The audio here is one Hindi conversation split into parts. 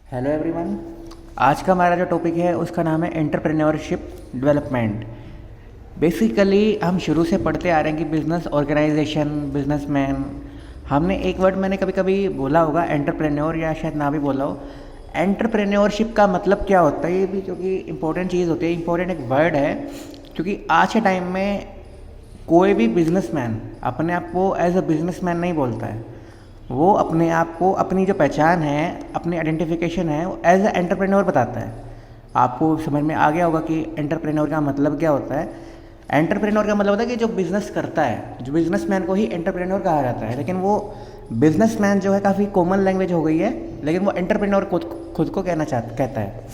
Hello everyone. आज का हमारा जो टॉपिक है उसका नाम है एंटरप्रेन्योरशिप डेवलपमेंट। बेसिकली हम शुरू से पढ़ते आ रहे हैं कि बिजनेस ऑर्गेनाइजेशन, बिजनेसमैन। हमने एक वर्ड मैंने कभी कभी बोला होगा एंटरप्रेन्योर, या शायद ना भी बोला हो। एंटरप्रेन्योरशिप का मतलब क्या होता है, ये भी क्योंकि इंपॉर्टेंट चीज़ होती है, इंपॉर्टेंट एक वर्ड है। क्योंकि आज के टाइम में कोई भी बिजनेसमैन अपने आप को एज अ बिजनेसमैन नहीं बोलता है। वो अपने आप को, अपनी जो पहचान है, अपनी आइडेंटिफिकेशन है, वो एज अ एंटरप्रेन्योर बताता है। आपको समझ में आ गया होगा कि एंटरप्रेन्योर का मतलब क्या होता है। एंटरप्रेन्योर का मतलब होता है कि जो बिज़नेस करता है, जो बिजनेसमैन को ही एंटरप्रेन्योर कहा जाता है। लेकिन वो बिजनेसमैन जो है काफ़ी कॉमन लैंग्वेज हो गई है, लेकिन वो एंटरप्रेन्योर खुद को कहता है।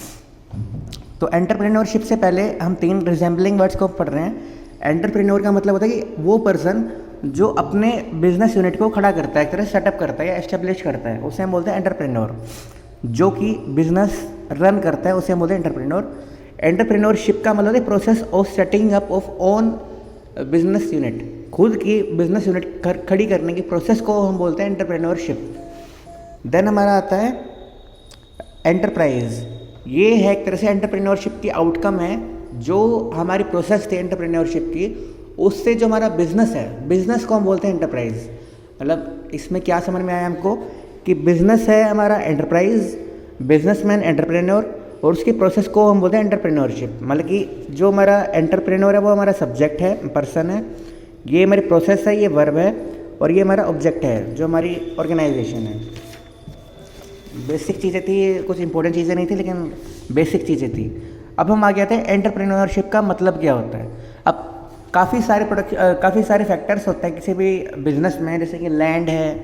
तो एंटरप्रेन्योरशिप से पहले हम 3 रिजेंबलिंग वर्ड्स को पढ़ रहे हैं। एंटरप्रेन्योर का मतलब होता है कि वो पर्सन जो अपने बिजनेस यूनिट को खड़ा करता है, एक तरह सेटअप करता है या एस्टेब्लिश करता है, उसे हम बोलते हैं एंटरप्रेन्योर। जो कि बिजनेस रन करता है उसे हम बोलते हैं एंटरप्रेन्योर। एंटरप्रेन्योरशिप का मतलब है process of setting up of own business unit. खुद की बिजनेस यूनिट खड़ी करने की प्रोसेस को हम बोलते हैं एंटरप्रेन्योरशिप। देन हमारा आता है एंटरप्राइज। ये है एक तरह से एंटरप्रेन्योरशिप की आउटकम है। जो हमारी प्रोसेस थी एंटरप्रेन्योरशिप की, उससे जो हमारा बिजनेस है, बिजनेस को हम बोलते हैं एंटरप्राइज। मतलब इसमें क्या समझ में आया हमको कि बिजनेस है हमारा एंटरप्राइज, बिजनेसमैन एंटरप्रेन्योर, और उसकी प्रोसेस को हम बोलते हैं एंटरप्रेन्योरशिप। मतलब कि जो हमारा एंटरप्रेन्योर है वो हमारा सब्जेक्ट है, पर्सन है, ये हमारी प्रोसेस है, ये वर्ब है, और ये हमारा ऑब्जेक्ट है जो हमारी ऑर्गेनाइजेशन है। बेसिक चीज़ें थी, कुछ इंपॉर्टेंट चीज़ें नहीं थी, लेकिन बेसिक चीज़ें थी। अब हम आ गए थे एंटरप्रेन्योरशिप का मतलब क्या होता है। अब काफ़ी सारे फैक्टर्स होते हैं किसी भी बिजनेस में, जैसे कि लैंड है,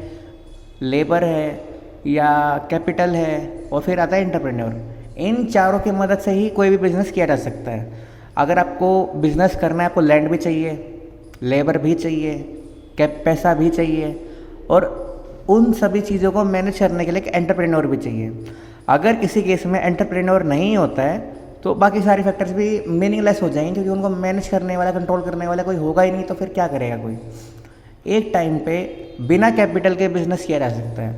लेबर है, या कैपिटल है, और फिर आता है एंटरप्रेन्योर। इन चारों की मदद से ही कोई भी बिज़नेस किया जा सकता है। अगर आपको बिज़नेस करना है, आपको लैंड भी चाहिए, लेबर भी चाहिए, पैसा भी चाहिए, और उन सभी चीज़ों को मैनेज करने के लिए एक एंटरप्रेन्योर भी चाहिए। अगर किसी केस में एंटरप्रेन्योर नहीं होता है तो बाकी सारे फैक्टर्स भी मीनिंगलेस हो जाएंगे, क्योंकि उनको मैनेज करने वाला, कंट्रोल करने वाला कोई होगा ही नहीं, तो फिर क्या करेगा कोई। एक टाइम पे बिना कैपिटल के बिजनेस किया जा सकता है,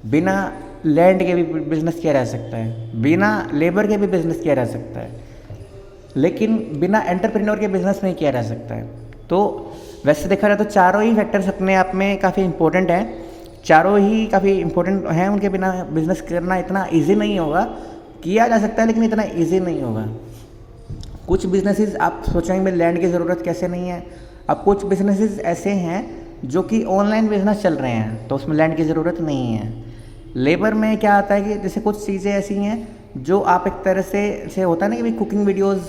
बिना लैंड के भी बिजनेस किया जा सकता है, बिना लेबर के भी बिजनेस किया जा सकता है, लेकिन बिना एंटरप्रेन्योर के बिजनेस नहीं किया जा सकता है। तो वैसे देखा जाए तो चारों ही फैक्टर्स अपने आप में काफ़ी इंपॉर्टेंट हैं, चारों ही काफ़ी इंपॉर्टेंट हैं। उनके बिना बिजनेस करना इतना ईजी नहीं होगा। किया जा सकता है लेकिन इतना ईजी नहीं होगा। कुछ बिजनेसेस आप सोचेंगे लैंड की ज़रूरत कैसे नहीं है। अब कुछ बिजनेसेस ऐसे हैं जो कि ऑनलाइन बिजनेस चल रहे हैं, तो उसमें लैंड की ज़रूरत नहीं है। लेबर में क्या आता है कि जैसे कुछ चीज़ें ऐसी हैं जो आप एक तरह से होता है ना कि भाई कुकिंग वीडियोज़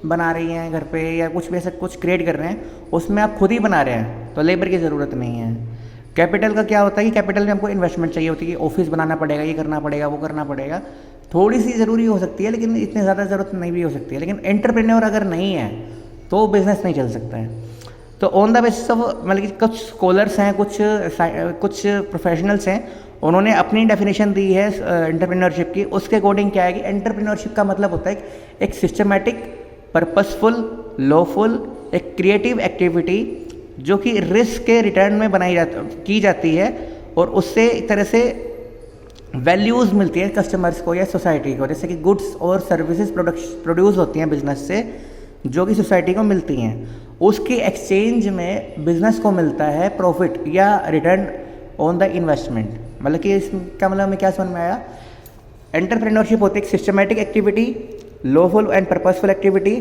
बना रही हैं घर पे, या कुछ भी ऐसा कुछ क्रिएट कर रहे हैं, उसमें आप खुद ही बना रहे हैं, तो लेबर की ज़रूरत नहीं है। कैपिटल का क्या होता है कि कैपिटल में हमको इन्वेस्टमेंट चाहिए होती है कि ऑफिस बनाना पड़ेगा, ये करना पड़ेगा, वो करना पड़ेगा। थोड़ी सी ज़रूरी हो सकती है, लेकिन इतनी ज़्यादा ज़रूरत नहीं भी हो सकती है। लेकिन एंटरप्रेन्योर अगर नहीं है तो बिज़नेस नहीं चल सकता है। तो ऑन द बेसिस ऑफ, मतलब कि कुछ स्कॉलर्स हैं, कुछ प्रोफेशनल्स हैं, उन्होंने अपनी डेफिनेशन दी है एंटरप्रेन्योरशिप की। उसके अकॉर्डिंग क्या है कि एंटरप्रेन्योरशिप का मतलब होता है एक सिस्टमैटिक, पर्पसफुल, लॉफुल, एक क्रिएटिव एक्टिविटी जो कि रिस्क के रिटर्न में की जाती है, और उससे एक तरह से वैल्यूज़ मिलती है कस्टमर्स को या सोसाइटी को। जैसे कि गुड्स और सर्विसेज प्रोड्यूस होती हैं बिजनेस से, जो कि सोसाइटी को मिलती हैं। उसके एक्सचेंज में बिजनेस को मिलता है प्रॉफिट या रिटर्न ऑन द इन्वेस्टमेंट। मतलब कि इसका मतलब हमें क्या समझ में आया। एंटरप्रेन्योरशिप होती है एक systematic activity, lawful and purposeful activity,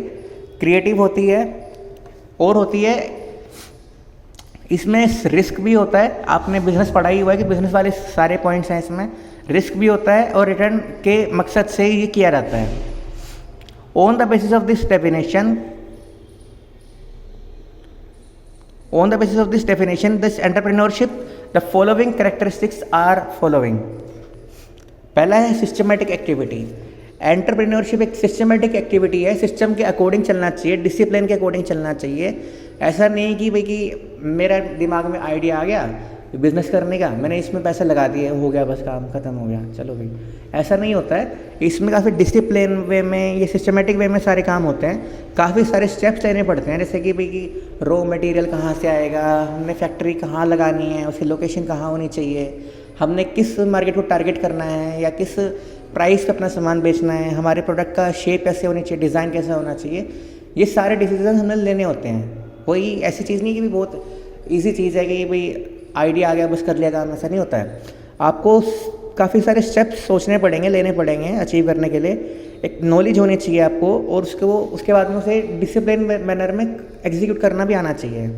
creative होती है, और होती है इसमें रिस्क भी होता है। आपने बिजनेस पढ़ा ही हुआ है कि बिजनेस वाले सारे पॉइंट्स हैं, इसमें रिस्क भी होता है, और रिटर्न के मकसद से ये किया जाता है। On the basis of this definition this entrepreneurship the following characteristics are following. पहला है सिस्टमैटिक एक्टिविटी। एंटरप्रेन्योरशिप एक सिस्टमैटिक एक्टिविटी है, सिस्टम के अकॉर्डिंग चलना चाहिए, डिसिप्लिन के अकॉर्डिंग चलना चाहिए। ऐसा नहीं कि भाई कि मेरा दिमाग में आइडिया आ गया बिज़नेस करने का, मैंने इसमें पैसे लगा दिए, हो गया, बस काम ख़त्म हो गया, चलो भाई, ऐसा नहीं होता है। इसमें काफ़ी डिसिप्लिन वे में, ये सिस्टमेटिक वे में सारे काम होते हैं। काफ़ी सारे स्टेप्स लेने पड़ते हैं, जैसे कि भाई कि रॉ मटेरियल कहाँ से आएगा, हमने फैक्ट्री कहाँ लगानी है, उसकी लोकेशन कहाँ होनी चाहिए, हमने किस मार्केट को टारगेट करना है, या किस प्राइस पे अपना सामान बेचना है, हमारे प्रोडक्ट का शेप कैसे होनी चाहिए, डिज़ाइन कैसा होना चाहिए, ये सारे डिसीजन हमें लेने होते हैं। कोई ऐसी चीज़ नहीं कि भाई बहुत ईजी चीज़ है कि भाई आइडिया आ गया बस कर लिया काम, ऐसा नहीं होता है। आपको काफ़ी सारे स्टेप्स सोचने पड़ेंगे, लेने पड़ेंगे अचीव करने के लिए। एक नॉलेज होनी चाहिए आपको और उसके बाद में उसे डिसिप्लिन मैनर में एग्जीक्यूट करना भी आना चाहिए।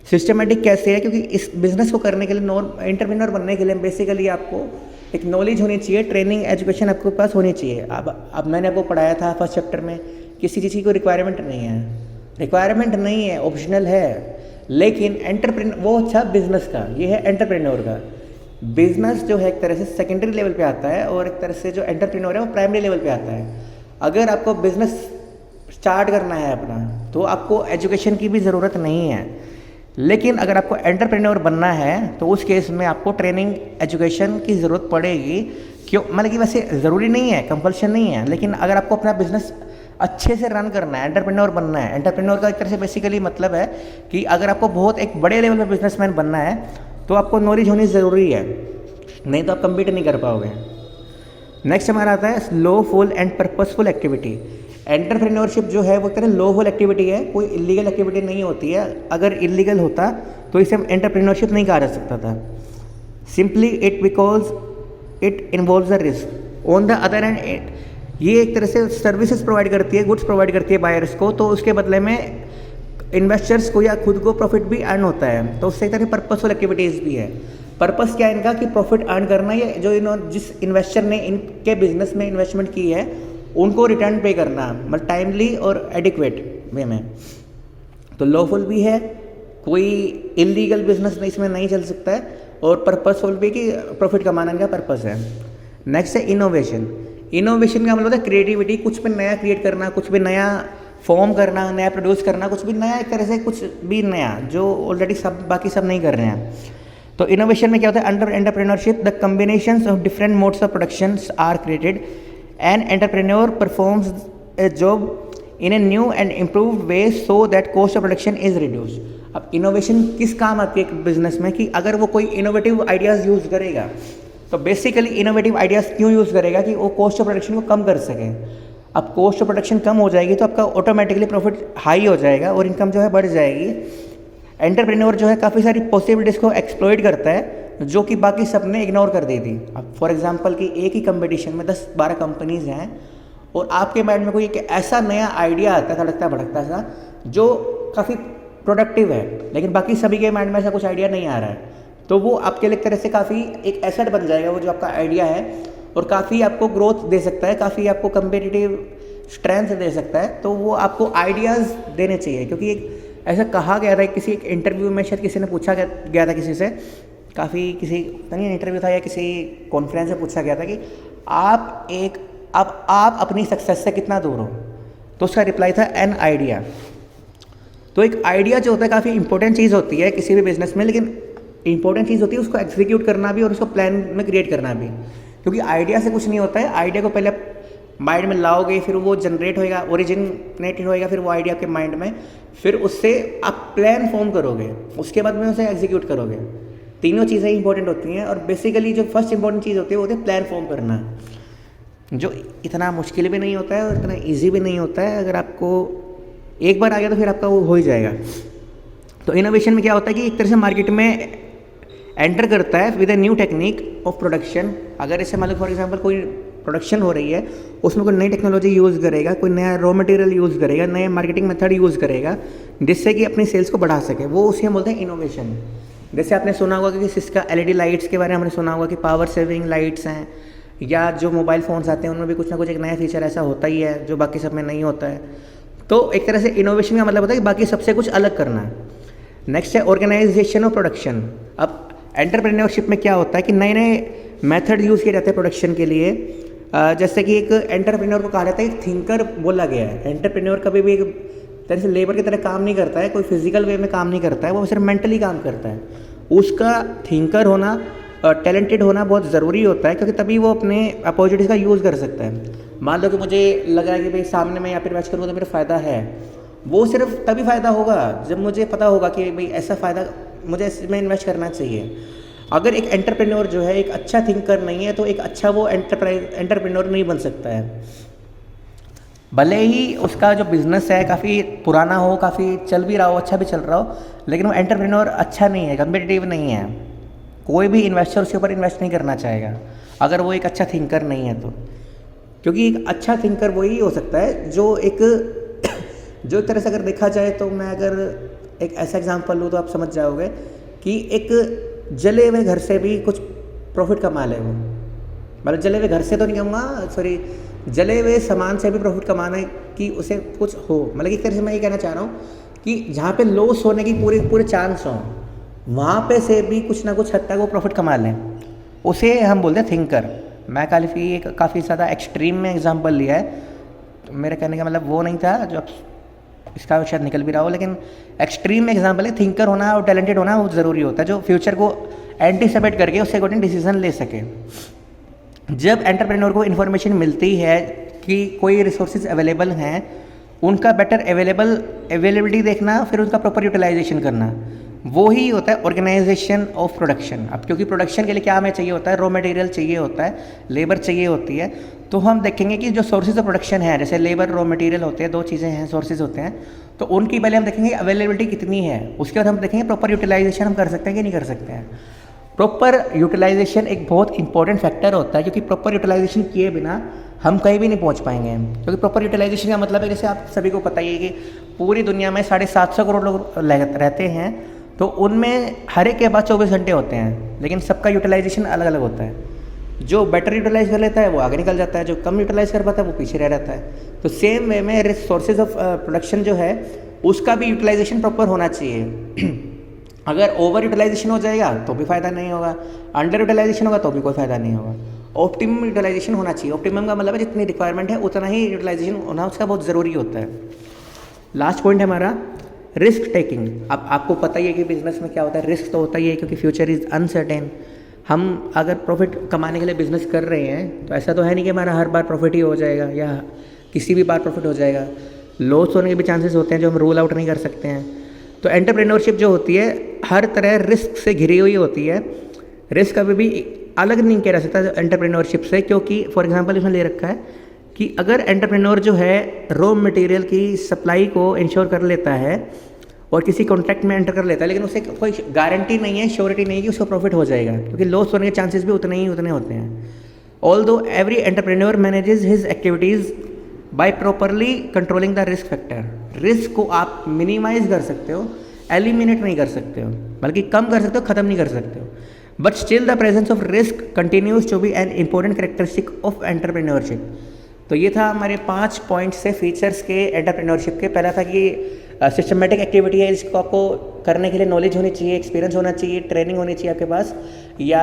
सिस्टमेटिक कैसे है, क्योंकि इस बिज़नेस को करने के लिए एंटरप्रेन्योर बनने के लिए बेसिकली आपको एक नॉलेज होनी चाहिए, ट्रेनिंग एजुकेशन आपके पास होनी चाहिए। अब मैंने आपको पढ़ाया था फर्स्ट चैप्टर में, किसी चीज़ की कोई रिक्वायरमेंट नहीं है, ऑप्शनल है। लेकिन एंटरप्रेन्योर वो अच्छा बिजनेस का, ये है एंटरप्रेन्योर का। बिजनेस जो है एक तरह से सेकेंडरी लेवल पे आता है और एक तरह से जो एंटरप्रेन्योर है वो प्राइमरी लेवल पे आता है। अगर आपको बिजनेस स्टार्ट करना है अपना तो आपको एजुकेशन की भी ज़रूरत नहीं है, लेकिन अगर आपको एंटरप्रेन्योर बनना है तो उस केस में आपको ट्रेनिंग एजुकेशन की ज़रूरत पड़ेगी। क्यों, मतलब कि वैसे ज़रूरी नहीं है, कंपल्शन नहीं है, लेकिन अगर आपको अपना बिजनेस अच्छे से रन करना है, एंटरप्रेन्योर बनना है। एंटरप्रेन्योर का एक तरह से बेसिकली मतलब है कि अगर आपको बहुत एक बड़े लेवल पर बिजनेसमैन बनना है तो आपको नॉलेज होनी ज़रूरी है, नहीं तो आप कम्पीट नहीं कर पाओगे। नेक्स्ट हमारा आता है lawful and purposeful activity. Entrepreneurship जो है वो एक तरह लॉफुल एक्टिविटी है, कोई इलीगल एक्टिविटी नहीं होती है। अगर इलीगल होता तो इसे हम एंटरप्रेन्योरशिप नहीं कहा जा सकता था। Simply it because it involves the risk. On the other hand ये एक तरह से सर्विसेज प्रोवाइड करती है, गुड्स प्रोवाइड करती है बायर्स को, तो उसके बदले में इन्वेस्टर्स को या खुद को प्रॉफिट भी अर्न होता है। तो उससे एक तरह पर्पसफुल एक्टिविटीज़ भी है। पर्पस क्या है इनका कि प्रॉफिट अर्न करना, या जो जिस इन्वेस्टर ने इनके बिजनेस में इन्वेस्टमेंट की है उनको रिटर्न पे करना, मतलब टाइमली और एडिक्वेट वे में। तो लॉफुल भी है, कोई इलीगल बिजनेस इसमें नहीं चल सकता है, और पर्पसफुल भी कि प्रॉफिट कमाने का पर्पस है। नेक्स्ट है इनोवेशन। इनोवेशन का मतलब होता है क्रिएटिविटी, कुछ भी नया क्रिएट करना, कुछ भी नया फॉर्म करना, नया प्रोड्यूस करना, कुछ भी नया, एक तरह से कुछ भी नया जो ऑलरेडी बाकी सब नहीं कर रहे हैं। तो इनोवेशन में क्या होता है, under entrepreneurship the combinations of different modes of production are created and entrepreneur performs a job in a new and improved way so that cost of production is reduce. अब इनोवेशन किस काम आती है एक बिजनेस में, कि अगर वो कोई इनोवेटिव आइडियाज़ यूज़ करेगा तो बेसिकली इनोवेटिव आइडियाज़ क्यों यूज़ करेगा कि वो कॉस्ट ऑफ प्रोडक्शन को कम कर सके। अब कॉस्ट ऑफ प्रोडक्शन कम हो जाएगी तो आपका ऑटोमेटिकली प्रॉफिट हाई हो जाएगा और इनकम जो है बढ़ जाएगी। एंटरप्रेन्योर जो है काफ़ी सारी पॉसिबिलिटीज़ को एक्सप्लॉइट करता है जो कि बाकी सब ने इग्नोर कर दी थी। अब फॉर एग्जांपल कि एक ही कंपटीशन में 10-12 कंपनीज़ हैं और आपके माइंड में कोई एक ऐसा नया आइडिया आता है तड़कता भड़कता सा जो काफ़ी प्रोडक्टिव है, लेकिन बाकी सभी के माइंड में ऐसा कुछ आइडिया नहीं आ रहा है, तो वो आपके लिए एक तरह से काफ़ी एक एसेट बन जाएगा वो जो आपका आइडिया है, और काफ़ी आपको ग्रोथ दे सकता है, काफ़ी आपको कम्पिटिटिव स्ट्रेंथ दे सकता है। तो वो आपको आइडियाज़ देने चाहिए, क्योंकि एक ऐसा कहा गया था किसी एक इंटरव्यू में, शायद किसी ने पूछा गया था किसी से, काफ़ी किसी नहीं इंटरव्यू था या किसी कॉन्फ्रेंस में पूछा गया था कि आप अपनी सक्सेस से कितना दूर हो, तो उसका रिप्लाई था एन आइडिया। तो एक आइडिया जो होता है काफ़ी इंपॉर्टेंट चीज़ होती है किसी भी बिजनेस में, लेकिन इंपॉर्टेंट चीज़ होती है उसको एग्जीक्यूट करना भी और उसको प्लान में क्रिएट करना भी, क्योंकि आइडिया से कुछ नहीं होता है। आइडिया को पहले माइंड में लाओगे, फिर वो जनरेट होएगा, ओरिजिनेटेड होएगा, फिर वो आइडिया आपके माइंड में, फिर उससे आप प्लान फॉर्म करोगे, उसके बाद में उसे एग्जीक्यूट करोगे। तीनों चीज़ें इंपॉर्टेंट होती हैं, और बेसिकली जो फर्स्ट इंपॉर्टेंट चीज़ होती है वो होती है प्लान फॉर्म करना, जो इतना मुश्किल भी नहीं होता है और इतना ईजी भी नहीं होता है। अगर आपको एक बार आ गया तो फिर आपका वो हो ही जाएगा। तो इनोवेशन में क्या होता है कि एक तरह से मार्केट में एंटर करता है with a new technique of production. अगर इससे मान लो फॉर एग्जांपल कोई प्रोडक्शन हो रही है, उसमें कोई नई टेक्नोलॉजी यूज़ करेगा, कोई नया रॉ मटेरियल यूज़ करेगा, नए मार्केटिंग मेथड यूज़ करेगा, जिससे कि अपनी सेल्स को बढ़ा सके, वो उसे हम बोलते हैं इनोवेशन। जैसे आपने सुना होगा कि सिस्का एलईडी लाइट्स के बारे में हमने सुना होगा कि पावर सेविंग लाइट्स हैं, या जो मोबाइल फ़ोन्स आते हैं उनमें भी कुछ ना कुछ एक नया फीचर ऐसा होता ही है जो बाकी सब में नहीं होता है। तो एक तरह से इनोवेशन का मतलब होता है कि बाकी सबसे कुछ अलग करना है। नेक्स्ट है ऑर्गेनाइजेशन ऑफ प्रोडक्शन। अब एंटरप्रेन्योरशिप में क्या होता है कि नए नए मेथड यूज़ किए जाते हैं प्रोडक्शन के लिए। जैसे कि एक एंटरप्रेन्योर को कहा जाता है एक थिंकर बोला गया है। एंटरप्रेन्योर कभी भी एक तरह से लेबर की तरह काम नहीं करता है, कोई फिजिकल वे में काम नहीं करता है, वो सिर्फ मेंटली काम करता है। उसका थिंकर होना, टैलेंटेड होना बहुत ज़रूरी होता है, क्योंकि तभी वो अपने अपॉर्चुनिटीज़ का यूज़ कर सकता है। मान लो कि मुझे लग रहा है कि भाई सामने मैं यहाँ पर इन्वेस्ट करूँगा तो मेरा फ़ायदा है, वो सिर्फ तभी फ़ायदा होगा जब मुझे पता होगा कि भाई ऐसा फ़ायदा मुझे इसमें इन्वेस्ट करना चाहिए। अगर एक एंटरप्रेन्योर जो है एक अच्छा थिंकर नहीं है तो एक अच्छा वो एंटरप्रेन्योर नहीं बन सकता है। भले ही उसका जो बिज़नेस है काफ़ी पुराना हो, काफ़ी चल भी रहा हो, अच्छा भी चल रहा हो, लेकिन वो एंटरप्रेन्योर अच्छा नहीं है, कम्पिटिटिव नहीं है। कोई भी इन्वेस्टर उसके ऊपर इन्वेस्ट नहीं करना चाहेगा अगर वो एक अच्छा थिंकर नहीं है तो। क्योंकि एक अच्छा थिंकर वही हो सकता है जो एक जो एक तरह से अगर देखा जाए तो मैं अगर एक ऐसा एग्जांपल लूँ तो आप समझ जाओगे कि एक जले हुए घर से भी कुछ प्रॉफिट कमा ले वो, मतलब जले हुए घर से तो नहीं कहूँगा, सॉरी, जले हुए सामान से भी प्रॉफिट कमाना है कि उसे कुछ हो। मतलब एक तरह से मैं ये कहना चाह रहा हूँ कि जहाँ पे लॉस होने की पूरे चांस हों वहाँ पे से भी कुछ ना कुछ हद तक वो प्रॉफिट कमा लें, उसे हम बोलते हैं थिंकर। मैं काफ़ी ज़्यादा एक्सट्रीम में एग्जांपल लिया है, तो मेरे कहने का मतलब वो नहीं था जो इसका शायद निकल भी रहा हो, लेकिन एक्सट्रीम में एग्जांपल है। थिंकर होना और टैलेंटेड होना बहुत ज़रूरी होता है, जो फ्यूचर को एंटिसिपेट करके उससे अकॉर्डिंग डिसीजन ले सके। जब एंटरप्रेन्योर को इन्फॉर्मेशन मिलती है कि कोई रिसोर्सेज अवेलेबल हैं, उनका बेटर अवेलेबिलिटी देखना, फिर उनका प्रॉपर यूटिलाइजेशन करना, वो ही होता है ऑर्गेनाइजेशन ऑफ प्रोडक्शन। अब क्योंकि प्रोडक्शन के लिए क्या हमें चाहिए होता है, रॉ मटेरियल चाहिए होता है, लेबर चाहिए होती है, तो हम देखेंगे कि जो सोर्सेज ऑफ प्रोडक्शन है, जैसे लेबर, रॉ मटेरियल होते हैं, दो चीज़ें हैं, सोर्सेज होते हैं, तो उनकी पहले हम देखेंगे अवेलेबिलिटी कितनी है, उसके बाद हम देखेंगे प्रॉपर यूटिलाइजेशन हम कर सकते हैं कि नहीं कर सकते हैं। प्रॉपर यूटिलाइजेशन एक बहुत इंपॉर्टेंट फैक्टर होता है, क्योंकि प्रॉपर यूटिलाइजेशन किए बिना हम कहीं भी नहीं पहुंच पाएंगे। क्योंकि प्रॉपर यूटिलाइजेशन का मतलब है, जैसे आप सभी को पता ही है कि पूरी दुनिया में 750 करोड़ लोग रहते हैं, तो उनमें हर एक के पास 24 घंटे होते हैं, लेकिन सबका यूटिलाइजेशन अलग अलग होता है। जो बेटर यूटिलाइज कर लेता है वो आगे निकल जाता है, जो कम यूटिलाइज कर पाता है वो पीछे रह जाता है। तो सेम वे में रिसोर्सेज ऑफ प्रोडक्शन जो है उसका भी यूटिलाइजेशन प्रॉपर होना चाहिए। अगर ओवर यूटिलाइजेशन हो जाएगा तो भी फ़ायदा नहीं होगा, अंडर यूटिलाइजेशन होगा तो भी कोई फ़ायदा नहीं होगा। ऑप्टिमम यूटिलाइजेशन होना चाहिए। ऑप्टिमम का मतलब है जितनी रिक्वायरमेंट है उतना ही यूटिलाइजेशन होना उसका बहुत ज़रूरी होता है। लास्ट पॉइंट है हमारा रिस्क टेकिंग। अब आपको पता ही है कि बिज़नेस में क्या होता है, रिस्क तो होता ही है, क्योंकि फ्यूचर इज़ अनसर्टेन। हम अगर प्रॉफिट कमाने के लिए बिज़नेस कर रहे हैं तो ऐसा तो है नहीं कि हमारा हर बार प्रॉफिट ही हो जाएगा या किसी भी बार प्रॉफिट हो जाएगा। लॉस होने के भी चांसेस होते हैं जो हम रूल आउट नहीं कर सकते हैं। तो एंटरप्रेन्योरशिप जो होती है हर तरह रिस्क से घिरी हुई होती है। रिस्क कभी भी अलग नहीं किया जा सकता एंटरप्रेन्योरशिप से, क्योंकि फॉर एग्जांपल इसमें ले रखा है कि अगर एंटरप्रेन्योर जो है रॉ मटेरियल की सप्लाई को इंश्योर कर लेता है और किसी कॉन्ट्रैक्ट में एंटर कर लेता है, लेकिन उसे कोई गारंटी नहीं है, श्योरिटी नहीं है कि उसको प्रॉफिट हो जाएगा, क्योंकि लॉस होने के चांसेस भी उतने होते हैं। Although every entrepreneur manages his activities by properly controlling the risk factor. Risk को आप मिनिमाइज कर सकते हो, एलिमिनेट नहीं कर सकते हो, बल्कि कम कर सकते हो, ख़त्म नहीं कर सकते हो। But still the presence of risk continues to be an important characteristic of entrepreneurship. तो ये था हमारे 5 पॉइंट से फीचर्स के एंटरप्रेन्योरशिप के। पहला था कि सिस्टमेटिक एक्टिविटी है, इसको आपको करने के लिए नॉलेज होनी चाहिए, एक्सपीरियंस होना चाहिए, ट्रेनिंग होनी चाहिए आपके पास, या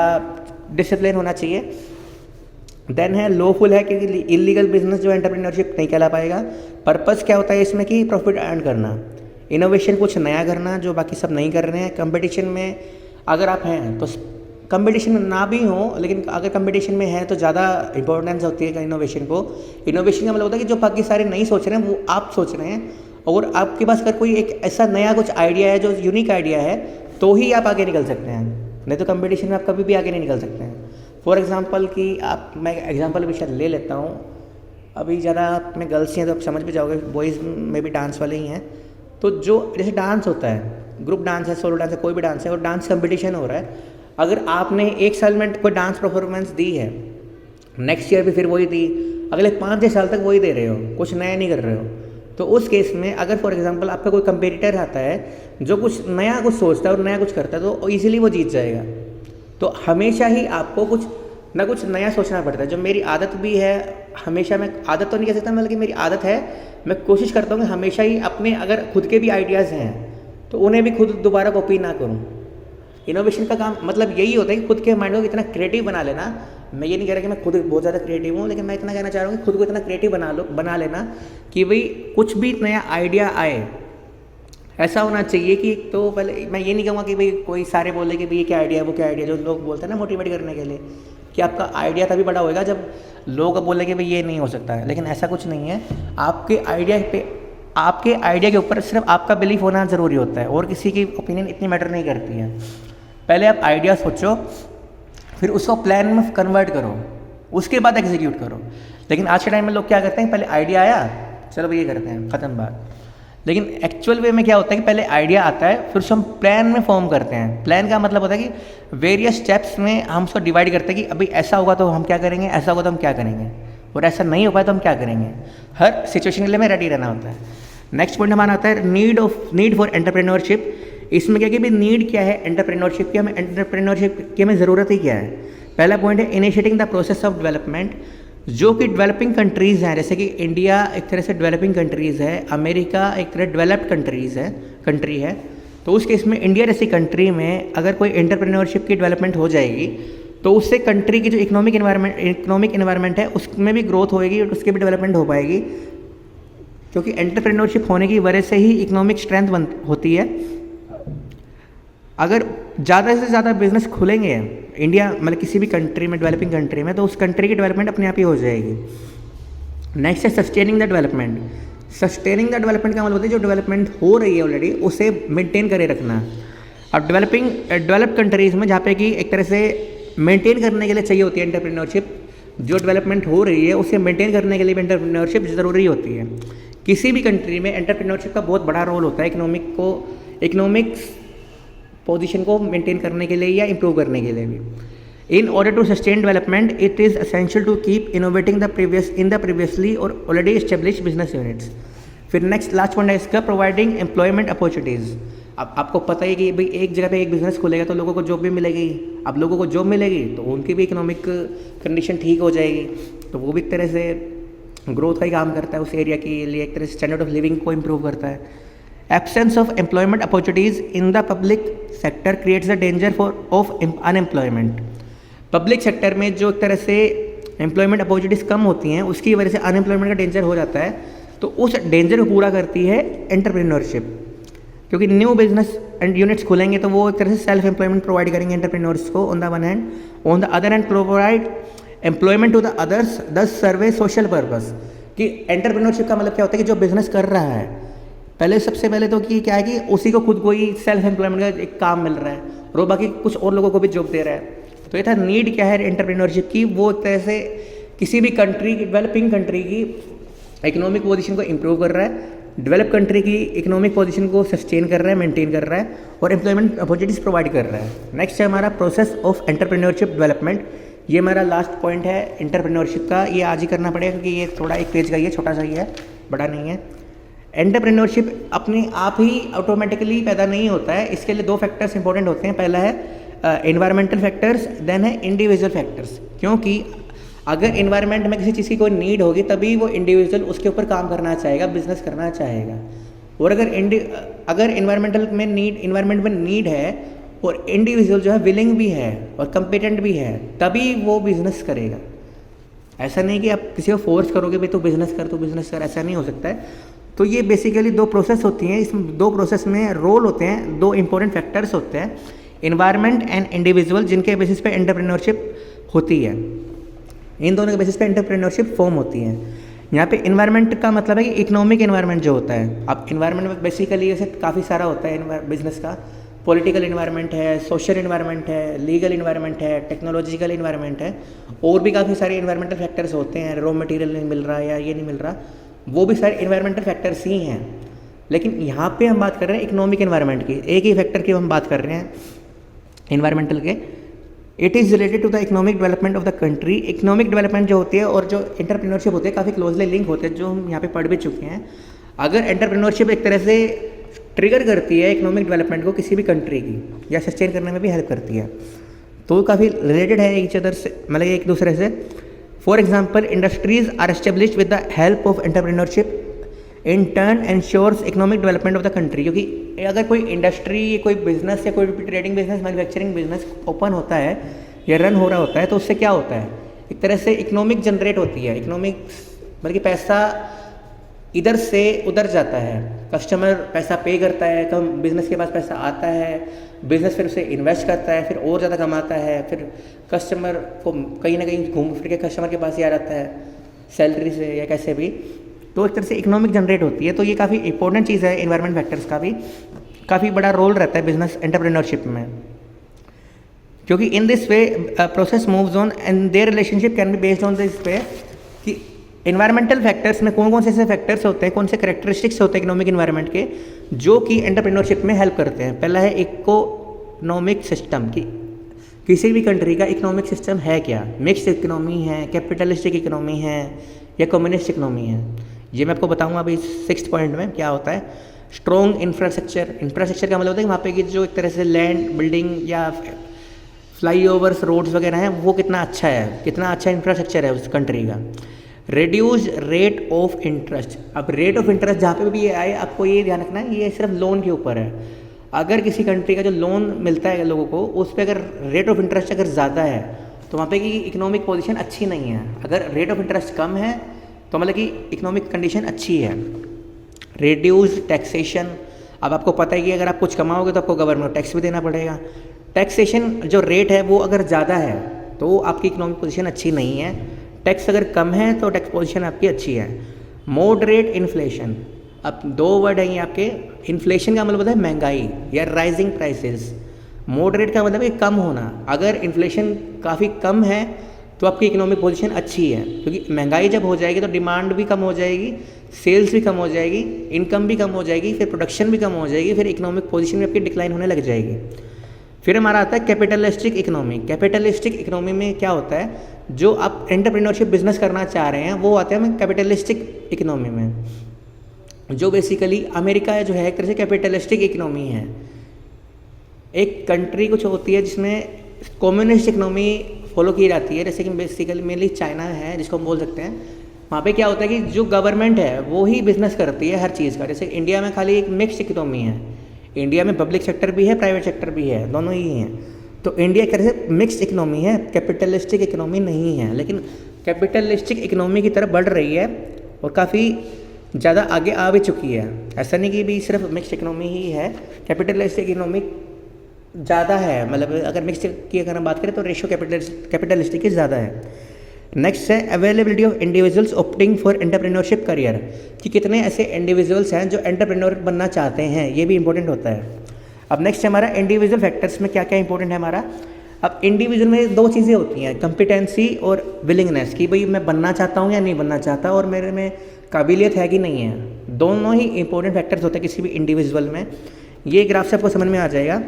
डिसिप्लिन होना चाहिए। देन है लॉफुल है, क्योंकि इलीगल बिजनेस जो एंटरप्रेन्योरशिप नहीं कहला पाएगा। पर्पस क्या होता है इसमें कि प्रॉफिट अर्न करना। इनोवेशन कुछ नया करना जो बाकी सब नहीं कर रहे हैं। कंपटीशन में अगर आप हैं तो कंपटीशन ना भी हो, लेकिन अगर कंपटीशन में है तो ज़्यादा इंपॉर्टेंस होती है इनोवेशन को। इनोवेशन का मतलब होता है कि जो बाकी सारे नहीं सोच रहे हैं वो आप सोच रहे हैं, और आपके पास अगर कोई एक ऐसा नया कुछ आइडिया है जो यूनिक आइडिया है तो ही आप आगे निकल सकते हैं, नहीं तो कंपटीशन में आप कभी भी आगे नहीं निकल सकते हैं। फॉर एग्जांपल कि मैं एग्जांपल भी शायद ले लेता हूँ, अभी ज़्यादा में गर्ल्स हैं तो आप समझ भी जाओगे, बॉयज़ में भी डांस वाले ही हैं। तो जो जैसे डांस होता है, ग्रुप डांस है, सोलो डांस है, कोई भी डांस है, और डांस कंपटीशन हो रहा है। अगर आपने 1 साल में कोई डांस परफॉर्मेंस दी है, नेक्स्ट ईयर भी फिर वही दी, अगले 5-6 साल तक वही दे रहे हो, कुछ नया नहीं कर रहे हो, तो उस केस में अगर फॉर एग्जांपल आपका कोई कंपेटिटर आता है जो कुछ नया कुछ सोचता है और नया कुछ करता है तो ईजिली वो जीत जाएगा। तो हमेशा ही आपको कुछ ना कुछ नया सोचना पड़ता है। जो मेरी आदत भी है, हमेशा मैं आदत तो नहीं कह सकता, बल्कि मेरी आदत है, मैं कोशिश करता हूँ कि हमेशा ही अपने अगर खुद के भी आइडियाज़ हैं तो उन्हें भी खुद दोबारा कॉपी ना करूँ। इनोवेशन का काम मतलब यही होता है कि खुद के माइंड को इतना क्रिएटिव बना लेना। मैं ये नहीं कह रहा कि मैं खुद बहुत ज़्यादा क्रिएटिव हूँ, लेकिन मैं इतना कहना चाह रहा हूँ कि खुद को इतना क्रिएटिव बना लेना कि भाई कुछ भी नया आइडिया आए, ऐसा होना चाहिए कि तो पहले मैं ये नहीं कहूँगा कि भाई कोई सारे बोले कि भाई ये क्या आइडिया है, वो क्या आइडिया, जो लोग बोलते हैं ना मोटिवेट करने के लिए कि आपका आइडिया तभी बड़ा होएगा जब लोग बोले कि भाई ये नहीं हो सकता है, लेकिन ऐसा कुछ नहीं है। आपके आइडिया के ऊपर सिर्फ आपका बिलीफ होना ज़रूरी होता है, और किसी की ओपिनियन इतनी मैटर नहीं करती है। पहले आप आइडिया सोचो, फिर उसको प्लान में कन्वर्ट करो, उसके बाद एग्जीक्यूट करो। लेकिन आज के टाइम में लोग क्या करते हैं, पहले आइडिया आया, चलो भैया करते हैं, ख़त्म बात। लेकिन एक्चुअल वे में क्या होता है कि पहले आइडिया आता है, फिर उसको हम प्लान में फॉर्म करते हैं। प्लान का मतलब होता है कि वेरियस स्टेप्स में हम उसको डिवाइड करते हैं कि अभी ऐसा होगा तो हम क्या करेंगे, ऐसा होगा तो हम क्या करेंगे, और ऐसा नहीं हो पाया तो हम क्या करेंगे। हर सिचुएशन के लिए हमें रेडी रहना होता है। नेक्स्ट पॉइंट हमारा आता है नीड फॉर एंटरप्रेन्योरशिप। इसमें क्या कि भाई नीड क्या है एंटरप्रेन्योरशिप की, हमें एंटरप्रेन्योरशिप की हमें ज़रूरत ही क्या है। पहला पॉइंट है initiating the process of development, जो कि डेवलपिंग कंट्रीज़ हैं, जैसे कि इंडिया एक तरह से डेवलपिंग कंट्रीज़ है, अमेरिका एक तरह डेवलप्ड कंट्री है। तो उस केस में इंडिया जैसी कंट्री में अगर कोई एंटरप्रेन्योरशिप की डेवलपमेंट हो जाएगी तो उससे कंट्री की जो इकोनॉमिक इन्वायरमेंट है उसमें भी ग्रोथ होएगी और उसकी भी डेवलपमेंट हो पाएगी, क्योंकि एंटरप्रेन्योरशिप होने की वजह से ही इकोनॉमिक स्ट्रेंथ होती है। अगर ज़्यादा से ज़्यादा बिजनेस खुलेंगे इंडिया मतलब किसी भी कंट्री में, डेवलपिंग कंट्री में, तो उस कंट्री की डेवलपमेंट अपने आप ही हो जाएगी। नेक्स्ट है sustaining the development. Sustaining the development का मतलब होता है जो डेवलपमेंट हो रही है ऑलरेडी उसे मेंटेन करे रखना। अब डेवलप कंट्रीज़ में जहाँ पे कि एक तरह से मेंटेन करने के लिए चाहिए होती है एंटरप्रेन्योरशिप, जो डेवलपमेंट हो रही है उसे मेंटेन करने के लिए भी एंटरप्रेन्योरशिप ज़रूरी होती है। किसी भी कंट्री में एंटरप्रेन्योरशिप का बहुत बड़ा रोल होता है इकोनॉमिक्स पोजीशन को मेंटेन करने के लिए या इंप्रूव करने के लिए भी। In order to sustain development it is essential to keep innovating the previously और ऑलरेडी एस्टेब्लिश बिजनेस यूनिट्स। फिर नेक्स्ट लास्ट पॉइंट है इसका प्रोवाइडिंग एम्प्लॉयमेंट अपॉर्चुनिटीज़। अब आपको पता है कि भाई एक जगह पे एक बिजनेस खुलेगा तो लोगों को जॉब भी मिलेगी। अब लोगों को जॉब मिलेगी तो उनकी भी इकोनॉमिक कंडीशन ठीक हो जाएगी, तो वो भी एक तरह से ग्रोथ का ही काम करता है उस एरिया के लिए, एक तरह से स्टैंडर्ड ऑफ लिविंग को इम्प्रूव करता है। Absence of employment opportunities in the public sector creates a danger of unemployment। Public sector में जो एक तरह से एम्प्लॉयमेंट अपॉर्चुनिटीज़ कम होती हैं उसकी वजह से अनएम्प्लॉयमेंट का डेंजर हो जाता है, तो उस डेंजर को पूरा करती है एंटरप्रेन्योरशिप। क्योंकि न्यू बिजनेस एंड यूनिट्स खुलेंगे तो वो एक तरह से सेल्फ एम्प्लॉयमेंट प्रोवाइड करेंगे एंटरप्रेन्योर्स को on the one hand, on the other hand provide employment to the others, thus serves social purpose. कि एंटरप्रेन्योरशिप का मतलब क्या होता है कि जो बिजनेस कर रहा है पहले सबसे पहले तो कि क्या है कि उसी को खुद को ही सेल्फ एम्प्लॉयमेंट का एक काम मिल रहा है और वो बाकी कुछ और लोगों को भी जॉब दे रहा है। तो ये था नीड क्या है एंटरप्रेन्योरशिप की, वो एक तरह से किसी भी कंट्री की, डेवलपिंग कंट्री की इकोनॉमिक पोजीशन को इम्प्रूव कर रहा है, डेवलप कंट्री की इकोनॉमिक पोजीशन को सस्टेन कर रहा है, मेंटेन कर रहा है और एम्प्लॉयमेंट अपॉर्चुनिटीज़ प्रोवाइड कर रहा है। नेक्स्ट है हमारा प्रोसेस ऑफ एंटरप्रेन्योरशिप डेवलपमेंट। ये हमारा लास्ट पॉइंट है एंटरप्रेन्योरशिप का, ये आज ही करना पड़ेगा क्योंकि ये थोड़ा एक पेज का ही है, छोटा सा ही है, बड़ा नहीं है। एंटरप्रेन्योरशिप अपने आप ही ऑटोमेटिकली पैदा नहीं होता है, इसके लिए दो फैक्टर्स इंपॉर्टेंट होते हैं। पहला है एनवायरमेंटल फैक्टर्स, देन है इंडिविजुअल फैक्टर्स। क्योंकि अगर एनवायरनमेंट में किसी चीज़ की कोई नीड होगी तभी वो इंडिविजुअल उसके ऊपर काम करना चाहेगा, बिजनेस करना चाहेगा। और अगर इन्वायरमेंट में नीड है और इंडिविजुअल जो है विलिंग भी है और कम्पिटेंट भी है तभी वो बिजनेस करेगा। ऐसा नहीं कि आप किसी को फोर्स करोगे भाई तू बिजनेस कर, ऐसा नहीं हो सकता है। तो ये बेसिकली दो प्रोसेस होती हैं, इसमें दो प्रोसेस में रोल होते हैं, दो इंपॉर्टेंट फैक्टर्स होते हैं, इन्वायरमेंट एंड इंडिविजुअल, जिनके बेसिस पे एंटरप्रेन्योरशिप होती है। इन दोनों के बेसिस पे एंटरप्रेन्योरशिप फॉर्म होती है। यहाँ पे इन्वायरमेंट का मतलब है कि इकोनॉमिक इन्वायरमेंट जो होता है। अब इन्वायरमेंट में बेसिकली ऐसे काफ़ी सारा होता है बिजनेस का, पॉलिटिकल इन्वायरमेंट है, सोशल इन्वायरमेंट है, लीगल इन्वायरमेंट है, टेक्नोलॉजिकल इन्वायरमेंट है, और भी काफ़ी सारे इन्वायरमेंटल फैक्टर्स होते हैं। रॉ मटेरियल नहीं मिल रहा या ये नहीं मिल रहा, वो भी सारे इन्वायरमेंटल फैक्टर्स ही हैं। लेकिन यहाँ पे हम बात कर रहे हैं इकोनॉमिक इन्वायरमेंट की, एक ही फैक्टर की हम बात कर रहे हैं इन्वायरमेंटल के। It is related to the economic development of the country. Economic development जो होती है और जो एंटरप्रेन्योरशिप होती है काफ़ी क्लोजली लिंक होते हैं, जो हम यहाँ पे पढ़ भी चुके हैं। अगर एंटरप्रेन्योरशिप एक तरह से ट्रिगर करती है इकोनॉमिक डेवलपमेंट को किसी भी कंट्री की, या सस्टेन करने में भी हेल्प करती है, तो काफ़ी रिलेटेड है ईच अदर से, मतलब एक दूसरे से। For example industries are established with the help of entrepreneurship, in turn ensures economic development of the country. क्योंकि अगर कोई इंडस्ट्री, कोई बिजनेस या कोई भी trading business, manufacturing business open होता है या रन हो रहा होता है तो उससे क्या होता है, एक तरह से इकोनॉमिक जनरेट होती है। इकोनॉमिक्स बल्कि पैसा इधर से उधर जाता है, कस्टमर पैसा पे करता है, कम बिजनेस के पास पैसा आता है, बिजनेस फिर उसे इन्वेस्ट करता है, फिर और ज़्यादा कमाता है, फिर कस्टमर को कहीं ना कहीं घूम फिर के कस्टमर के पास ही आ जाता है सैलरी से या कैसे भी। तो एक तरह से इकोनॉमिक जनरेट होती है। तो ये काफ़ी इंपॉर्टेंट चीज़ है, इन्वायरमेंट फैक्टर्स का भी काफ़ी बड़ा रोल रहता है बिजनेस एंटरप्रेन्योरशिप में। क्योंकि in this way process moves on and their relationship can be based on this way कि इन्वायरमेंटल फैक्टर्स में कौन कौन से ऐसे फैक्टर्स होते हैं, कौन से करेक्टरिस्टिक्स होते हैं इकोनॉमिक इन्वायरमेंट के जो कि एंटरप्रेन्योरशिप में हेल्प करते हैं। पहला है इकोनॉमिक सिस्टम की किसी भी कंट्री का इकोनॉमिक सिस्टम है क्या, मिक्स्ड इकोनॉमी है, कैपिटलिस्टिक इकोनॉमी है या कम्युनिस्ट इकोनॉमी है। ये मैं आपको बताऊंगा अभी 6th पॉइंट में क्या होता है। स्ट्रॉन्ग इंफ्रास्ट्रक्चर का मतलब होता है कि वहाँ पे की जो एक तरह से लैंड बिल्डिंग या फ्लाईओवर्स रोड्स वगैरह हैं वो कितना अच्छा है, कितना अच्छा इंफ्रास्ट्रक्चर है उस कंट्री का। रिड्यूस रेट ऑफ इंटरेस्ट, अब रेट ऑफ इंटरेस्ट जहाँ पे भी ये आए आपको ये ध्यान रखना है ये सिर्फ लोन के ऊपर है। अगर किसी कंट्री का जो लोन मिलता है लोगों को उस पर अगर रेट ऑफ इंटरेस्ट अगर ज़्यादा है तो वहाँ पे की इकोनॉमिक पोजीशन अच्छी नहीं है। अगर रेट ऑफ इंटरेस्ट कम है तो मतलब कि इकोनॉमिक कंडीशन अच्छी है। रिड्यूस टैक्सेशन, अब आपको पता है कि अगर आप कुछ कमाओगे तो आपको गवर्नमेंट टैक्स भी देना पड़ेगा। टैक्सेशन जो रेट है वो अगर ज़्यादा है तो आपकी इकोनॉमिक पोजीशन अच्छी नहीं है। टैक्स अगर कम है तो टैक्स पोजीशन आपकी अच्छी है। मॉडरेट इन्फ्लेशन, अब 2 वर्ड हैं ये आपके। इन्फ्लेशन का मतलब होता है महंगाई या राइजिंग प्राइसेस। मॉडरेट का मतलब है कम होना। अगर इन्फ्लेशन काफ़ी कम है तो आपकी इकोनॉमिक पोजीशन अच्छी है, क्योंकि महंगाई जब हो जाएगी तो डिमांड भी कम हो जाएगी, सेल्स भी कम हो जाएगी, इनकम भी कम हो जाएगी, फिर प्रोडक्शन भी कम हो जाएगी, फिर इकोनॉमिक पोजीशन भी आपकी डिक्लाइन होने लग जाएगी। फिर हमारा आता है कैपिटलिस्टिक इकोनॉमी। कैपिटलिस्टिक इकोनॉमी में क्या होता है, जो आप एंटरप्रेन्योरशिप बिजनेस करना चाह रहे हैं वो आते हैं कैपिटलिस्टिक इकोनॉमी में, जो बेसिकली अमेरिका है जो है एक तरह से कैपिटलिस्टिक इकोनॉमी है। एक कंट्री कुछ होती है जिसमें कम्युनिस्ट इकोनॉमी फॉलो की जाती है, जैसे कि बेसिकली मेनली चाइना है जिसको हम बोल सकते हैं। वहाँ पे क्या होता है कि जो गवर्नमेंट है वो ही बिजनेस करती है हर चीज़ का। जैसे इंडिया में खाली एक मिक्स्ड इकोनॉमी है, इंडिया में पब्लिक सेक्टर भी है, प्राइवेट सेक्टर भी है, दोनों ही हैं। तो इंडिया एक तरह से मिक्स्ड इकोनॉमी है, कैपिटलिस्टिक इकोनॉमी नहीं है, लेकिन कैपिटलिस्टिक इकोनॉमी की तरफ बढ़ रही है और काफ़ी ज़्यादा आगे आ भी चुकी है। ऐसा नहीं कि भी सिर्फ मिक्स्ड इकोनॉमी ही है, कैपिटलिस्टिक इकोनॉमी ज़्यादा है। मतलब अगर मिक्स की अगर हम बात करें तो रेशियो कैपिटलिस्टिक की ज़्यादा है। नेक्स्ट है availability of individuals opting for entrepreneurship career, कि कितने ऐसे इंडिविजुअल्स हैं जो एंटरप्रेन्योर बनना चाहते हैं, ये भी इंपॉर्टेंट होता है। अब नेक्स्ट हमारा इंडिविजुअल फैक्टर्स में क्या क्या इंपॉर्टेंट है हमारा। अब इंडिविजुअल में 2 चीज़ें होती हैं, कॉम्पिटेंसी और विलिंगनेस, कि भाई मैं बनना चाहता हूँ या नहीं बनना चाहता और मेरे में काबिलियत है कि नहीं है। दोनों ही इंपॉर्टेंट फैक्टर्स होते हैं किसी भी इंडिविजुअल में। ये ग्राफ से आपको समझ में आ जाएगा।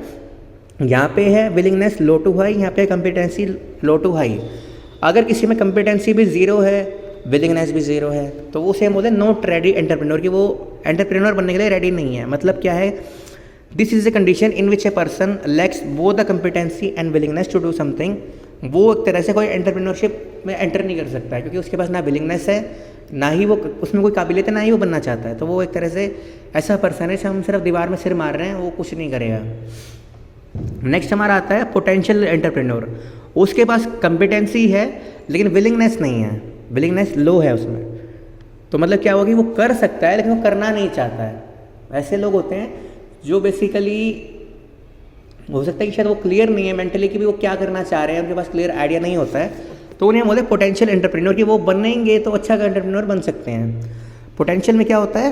यहाँ पे है विलिंगनेस लो टू हाई, यहाँ पे कॉम्पिटेंसी लो टू हाई। अगर किसी में कॉम्पिटेंसी भी 0 है, विलिंगनेस भी 0 है, तो वो सेम बोलते हैं नॉट रेडी एंटरप्रेन्योर, कि वो एंटरप्रेन्योर बनने के लिए रेडी नहीं है। मतलब क्या है, this is a condition in which a person lacks both the competency and willingness to do something. वो एक तरह से कोई एंटरप्रेन्योरशिप में एंटर नहीं कर सकता है, क्योंकि उसके पास ना विलिंगनेस है, ना ही वो उसमें कोई काबिलियत है, ना ही वो बनना चाहता है। तो वो एक तरह से ऐसा पर्सन है, हम सिर्फ दीवार में सिर मार रहे हैं, वो कुछ नहीं करेगा। नेक्स्ट हमारा आता है पोटेंशियल एंटरप्रेन्योर। उसके पास कॉम्पिटेंसी है लेकिन विलिंगनेस नहीं है, विलिंगनेस लो है उसमें। तो मतलब क्या होगा कि वो कर सकता है लेकिन वो करना नहीं चाहता है। ऐसे लोग होते हैं जो बेसिकली हो सकता है कि शायद वो क्लियर नहीं है मेंटली कि भी वो क्या करना चाह रहे हैं, उनके पास क्लियर आइडिया नहीं होता है, तो उन्हें बोलते हैं पोटेंशियल एंटरप्रेन्योर, कि वो बनेंगे तो अच्छा एंटरप्रेन्योर बन सकते हैं। पोटेंशियल में क्या होता है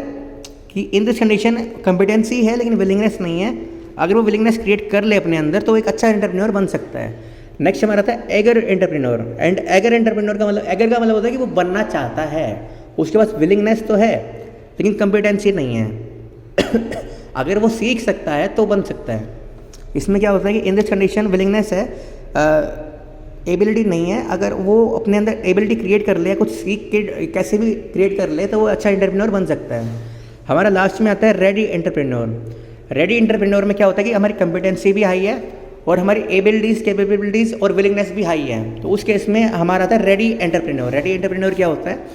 कि इन दिस कंडीशन कॉम्पिटेंसी है लेकिन विलिंगनेस नहीं है, अगर वो विलिंगनेस क्रिएट कर ले अपने अंदर तो वो एक अच्छा एंटरप्रेन्योर बन सकता है। नेक्स्ट हमारा था eager entrepreneur. And eager entrepreneur का मतलब, एगर का मतलब होता है कि वो बनना चाहता है, उसके पास विलिंगनेस तो है लेकिन कॉम्पिटेंसी नहीं है। अगर वो सीख सकता है तो बन सकता है। इसमें क्या होता है कि इन दिस कंडीशन विलिंगनेस है, एबिलिटी नहीं है। अगर वो अपने अंदर एबिलिटी क्रिएट कर ले, कुछ सीख के कैसे भी क्रिएट कर ले, तो वो अच्छा एंटरप्रेन्योर बन सकता है। हमारा लास्ट में आता है रेडी एंटरप्रेन्योर। रेडी एंटरप्रेन्योर में क्या होता है कि हमारी कॉम्पिटेंसी भी हाई है और हमारी एबिलिटीज़, कैपेबिलिटीज़ और विलिंगनेस भी हाई है। तो उस केस में हमारा आता है रेडी एंटरप्रेन्योर। रेडी एंटरप्रेन्योर क्या होता है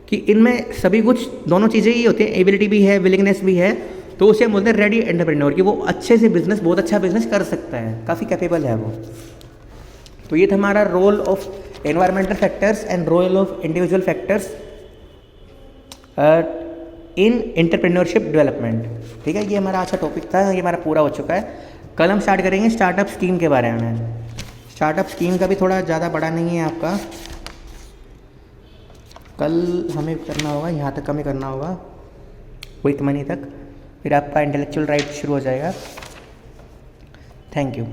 कि इनमें सभी कुछ दोनों चीज़ें ही होती हैं, एबिलिटी भी है, विलिंगनेस भी है, तो उसे हम बोलते हैं रेडी एंटरप्रेन्योर, कि वो अच्छे से बिजनेस, बहुत अच्छा बिजनेस कर सकता है, काफ़ी कैपेबल है वो। तो ये था हमारा role of environmental factors and role of individual factors in entrepreneurship development. ठीक है, ये हमारा अच्छा टॉपिक था, ये हमारा पूरा हो चुका है। कल हम स्टार्ट करेंगे स्टार्टअप स्कीम के बारे में। स्टार्टअप स्कीम का भी थोड़ा ज़्यादा बड़ा नहीं है आपका, कल हमें करना होगा, यहाँ तक हमें करना होगा, विथ मनी तक, फिर आपका इंटेलेक्चुअल राइट शुरू हो जाएगा। Thank you.